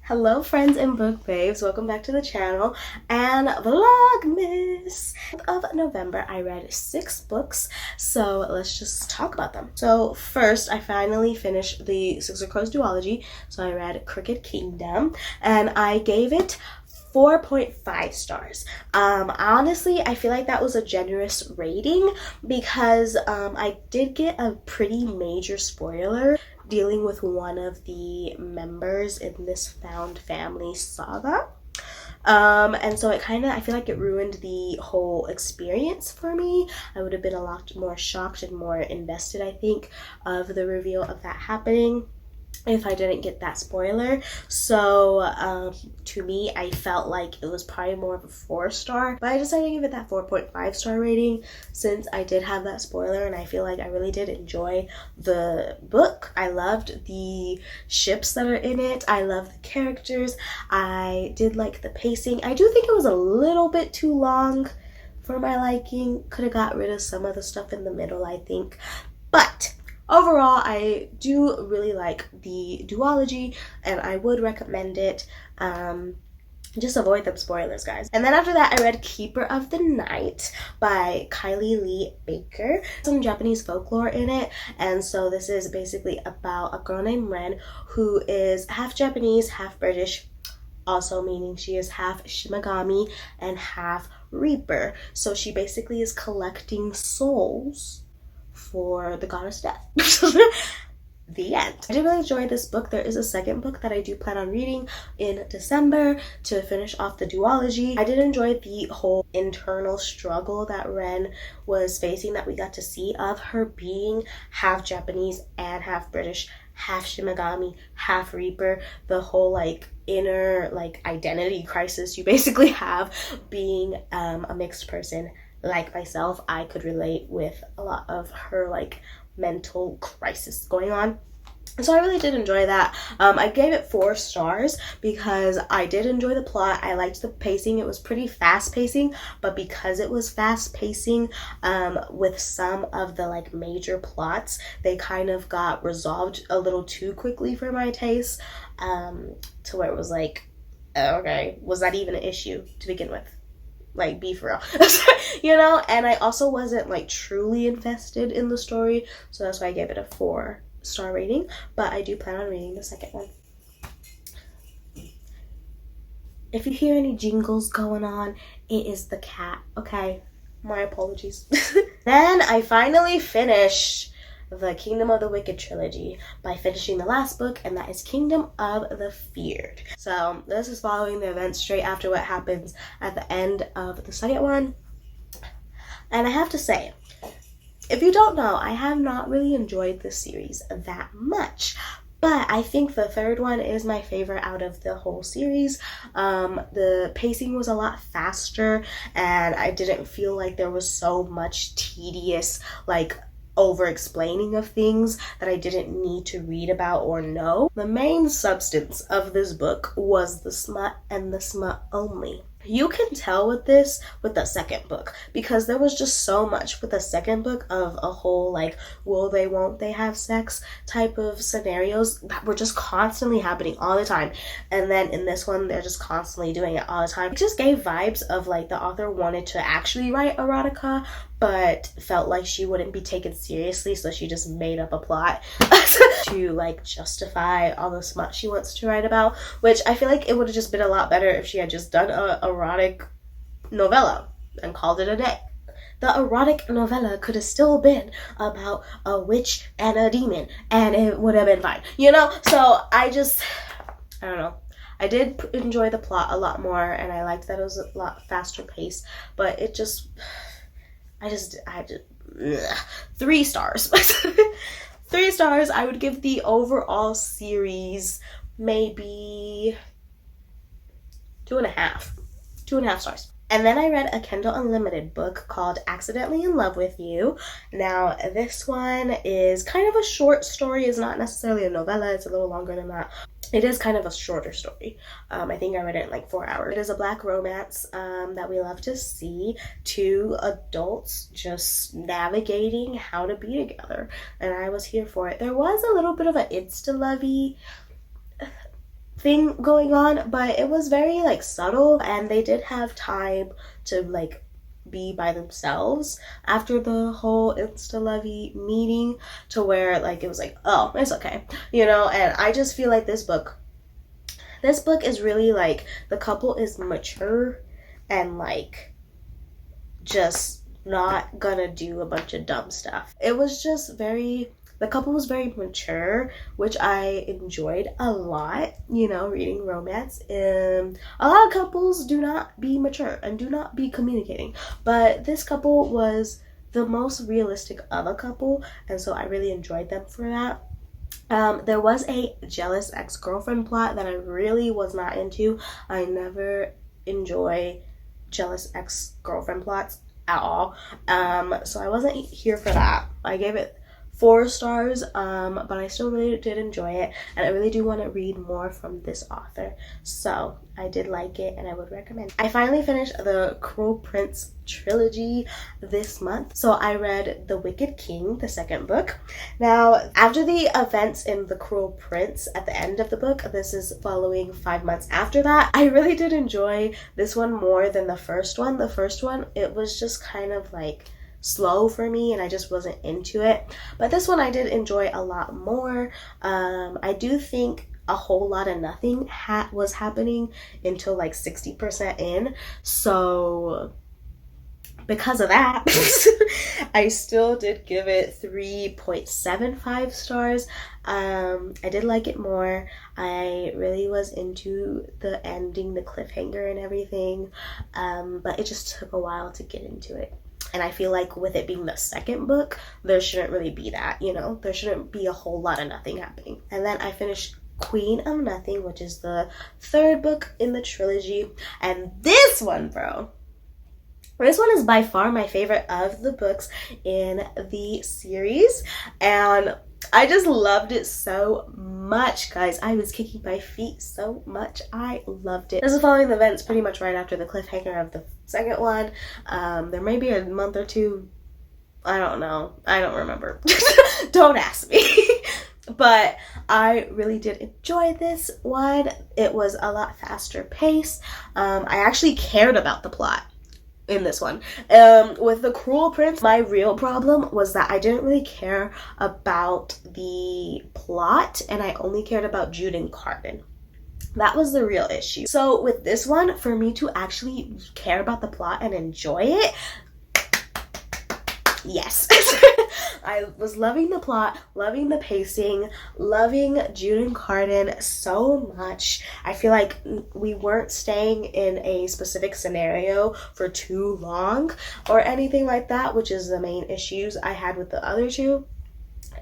Hello friends and book babes, welcome back to the channel and Vlogmas. Of November I read 6 books, so let's just talk about them. So first, I finally finished the Six of Crows duology, so I read Crooked Kingdom and I gave it 4.5 stars. Honestly, I feel like that was a generous rating because I did get a pretty major spoiler dealing with one of the members in this found family saga. And so I feel like it ruined the whole experience for me. I would have been a lot more shocked and more invested, I think, of the reveal of that happening if I didn't get that spoiler. So to me, I felt like it was probably more of a 4-star, but I decided to give it that 4.5-star rating since I did have that spoiler, and I feel like I really did enjoy the book. I loved the ships that are in it. I love the characters. I did like the pacing. I do think it was a little bit too long for my liking. Could have got rid of some of the stuff in the middle, I think, but overall, I do really like the duology and I would recommend it. Just avoid them spoilers, guys. And then after that, I read Keeper of the Night by Kylie Lee Baker. Some Japanese folklore in it, and so this is basically about a girl named Ren who is half Japanese, half British, also meaning she is half Shimagami and half Reaper. So she basically is collecting souls for the goddess death. The end. I did really enjoy this book. There is a second book that I do plan on reading in December to finish off the duology. I did enjoy the whole internal struggle that Ren was facing, that we got to see of her being half Japanese and half British, half Shimagami, half Reaper. The whole inner identity crisis you basically have being a mixed person. Like myself, I could relate with a lot of her mental crisis going on. So I really did enjoy that. I gave it 4 stars because I did enjoy the plot. I liked the pacing. It was pretty fast pacing, but because it was fast pacing, with some of the major plots, they kind of got resolved a little too quickly for my taste, to where it was okay, was that even an issue to begin with? Be for real. And I also wasn't truly invested in the story, so that's why I gave it a 4-star rating, but I do plan on reading the second one. If you hear any jingles going on, it is the cat, okay? My apologies. Then I finally finished the Kingdom of the Wicked trilogy by finishing the last book, and that is Kingdom of the Feared. So this is following the events straight after what happens at the end of the second one. And I have to say, if you don't know, I have not really enjoyed this series that much, but I think the third one is my favorite out of the whole series. The pacing was a lot faster, and I didn't feel like there was so much tedious over-explaining of things that I didn't need to read about or know. The main substance of this book was the smut and the smut only. You can tell with the second book, because there was just so much with the second book of a whole will they, won't they have sex type of scenarios that were just constantly happening all the time. And then in this one, they're just constantly doing it all the time. It just gave vibes of the author wanted to actually write erotica, but felt like she wouldn't be taken seriously, so she just made up a plot to justify all the smut she wants to write about, which I feel like it would have just been a lot better if she had just done a erotic novella and called it a day. The erotic novella could have still been about a witch and a demon, and it would have been fine, So I don't know. I did enjoy the plot a lot more, and I liked that it was a lot faster paced, but it just, I had 3 stars. 3 stars. I would give the overall series maybe 2.5. 2.5 stars. And then I read a Kindle Unlimited book called Accidentally in Love with You. Now, this one is kind of a short story. It's not necessarily a novella. It's a little longer than that. It is kind of a shorter story. I think I read it in 4 hours. It is a Black romance that we love to see. 2 adults just navigating how to be together. And I was here for it. There was a little bit of an insta-lovey thing going on, but it was very like subtle, and they did have time to like be by themselves after the whole insta lovey meeting, to where like it was like, oh, it's okay, you know. And I just feel like this book is really like, the couple is mature and like just not gonna do a bunch of dumb stuff. It was just very, the couple was very mature, which I enjoyed a lot, you know, reading romance. And a lot of couples do not be mature and do not be communicating, but this couple was the most realistic of a couple, and so I really enjoyed them for that. There was a jealous ex-girlfriend plot that I really was not into. I never enjoy jealous ex-girlfriend plots at all. So I wasn't here for that. I gave it 4 stars, but I still really did enjoy it, and I really do want to read more from this author. So I did like it, and I would recommend. I finally finished the Cruel Prince trilogy this month. So I read The Wicked King, the second book. Now, after the events in The Cruel Prince at the end of the book, this is following 5 months after that. I really did enjoy this one more than the first one. The first one, it was just kind of like slow for me, and I just wasn't into it. But this one I did enjoy a lot more. I do think a whole lot of nothing was happening until like 60% in. So because of that, I still did give it 3.75 stars. I did like it more. I really was into the ending, the cliffhanger and everything, but it just took a while to get into it. And I feel like with it being the second book, there shouldn't really be that, you know? There shouldn't be a whole lot of nothing happening. And then I finished Queen of Nothing, which is the third book in the trilogy. And this one, bro, this one is by far my favorite of the books in the series. And I just loved it so much, guys. I was kicking my feet so much. I loved it. This is following the events pretty much right after the cliffhanger of the second one. There may be a month or two. I don't know. I don't remember. Don't ask me. But I really did enjoy this one. It was a lot faster paced. I actually cared about the plot in this one. With The Cruel Prince, my real problem was that I didn't really care about the plot, and I only cared about Jude and Carmen. That was the real issue. So with this one, for me to actually care about the plot and enjoy it, yes. I was loving the plot, loving the pacing, loving Jude and Carden so much. I feel like we weren't staying in a specific scenario for too long or anything like that, which is the main issues I had with the other two.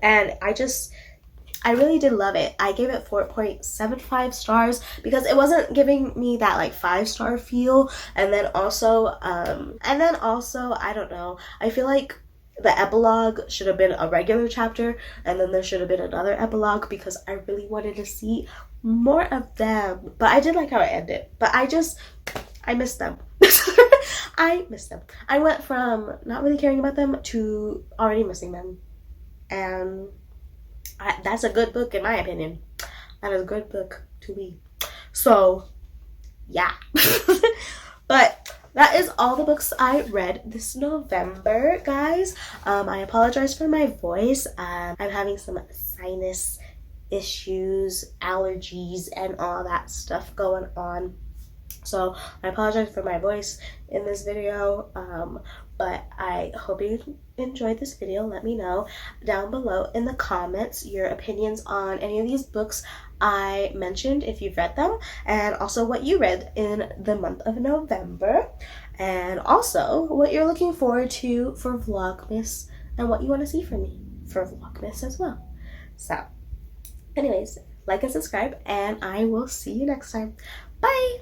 And I really did love it. I gave it 4.75 stars because it wasn't giving me that like 5-star feel. And then also, I don't know, I feel like the epilogue should have been a regular chapter, and then there should have been another epilogue because I really wanted to see more of them. But I did like how it ended. But I missed them. I missed them. I went from not really caring about them to already missing them. And that's a good book in my opinion. That is a good book to read. So, yeah. But that is all the books I read this November, guys. I apologize for my voice. I'm having some sinus issues, allergies, and all that stuff going on. So I apologize for my voice in this video, but I hope you enjoyed this video. Let me know down below in the comments your opinions on any of these books I mentioned, if you've read them, and also what you read in the month of November, and also what you're looking forward to for Vlogmas and what you want to see from me for Vlogmas as well. So anyways, like and subscribe, and I will see you next time. Bye!